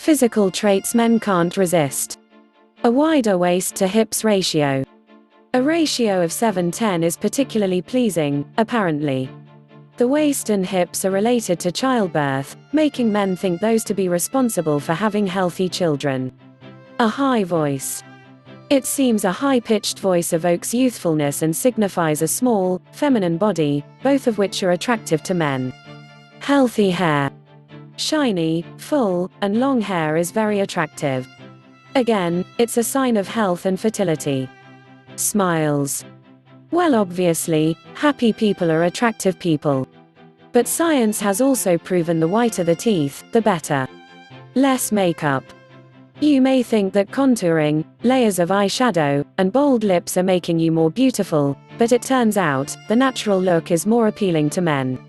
Physical traits men can't resist. A wider waist to hips ratio. A ratio of 7:10 is particularly pleasing, apparently. The waist and hips are related to childbirth, making men think those to be responsible for having healthy children. A high voice. It seems a high-pitched voice evokes youthfulness and signifies a small, feminine body, both of which are attractive to men. Healthy hair. Shiny, full, and long hair is very attractive. Again, it's a sign of health and fertility. Smiles. Well, obviously, happy people are attractive people. But science has also proven the whiter the teeth, the better. Less makeup. You may think that contouring, layers of eyeshadow, and bold lips are making you more beautiful, but it turns out, the natural look is more appealing to men.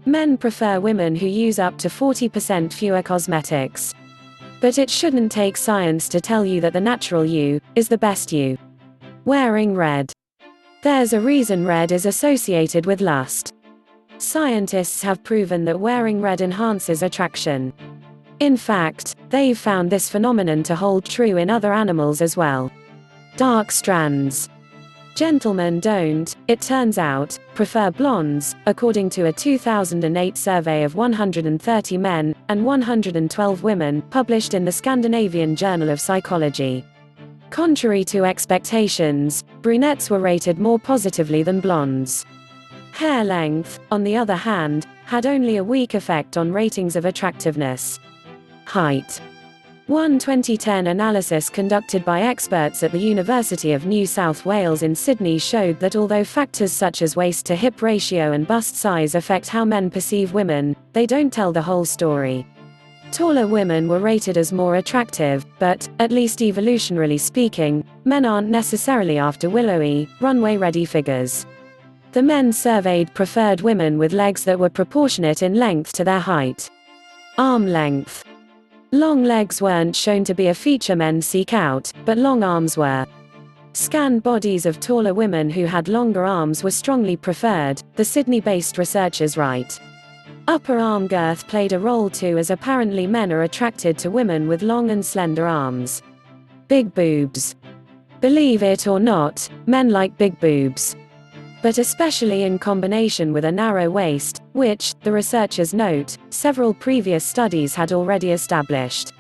Men prefer women who use up to 40% fewer cosmetics. But it shouldn't take science to tell you that the natural you is the best you. Wearing red. There's a reason red is associated with lust. Scientists have proven that wearing red enhances attraction. In fact, they've found this phenomenon to hold true in other animals as well. Dark strands. Gentlemen don't, it turns out, prefer blondes, according to a 2008 survey of 130 men and 112 women published in the Scandinavian Journal of Psychology. Contrary to expectations, brunettes were rated more positively than blondes. Hair length, on the other hand, had only a weak effect on ratings of attractiveness. Height. One 2010 analysis conducted by experts at the University of New South Wales in Sydney showed that although factors such as waist-to-hip ratio and bust size affect how men perceive women, they don't tell the whole story. Taller women were rated as more attractive, but, at least evolutionarily speaking, men aren't necessarily after willowy, runway-ready figures. The men surveyed preferred women with legs that were proportionate in length to their height. Arm length. Long legs weren't shown to be a feature men seek out, but long arms were. Scanned bodies of taller women who had longer arms were strongly preferred, the Sydney-based researchers write. Upper arm girth played a role too, as apparently men are attracted to women with long and slender arms. Big boobs. Believe it or not, men like big boobs. But especially in combination with a narrow waist, which, the researchers note, several previous studies had already established.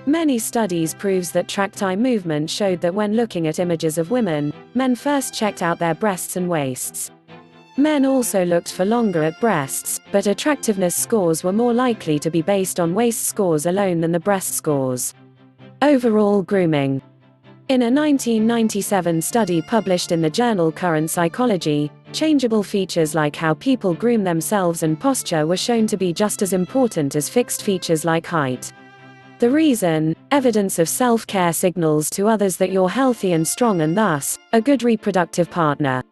Many studies proves that tracked eye movement showed that when looking at images of women, men first checked out their breasts and waists. Men also looked for longer at breasts, but attractiveness scores were more likely to be based on waist scores alone than the breast scores. Overall grooming. In a 1997 study published in the journal Current Psychology, changeable features like how people groom themselves and posture were shown to be just as important as fixed features like height. The reason? Evidence of self-care signals to others that you're healthy and strong and thus, a good reproductive partner.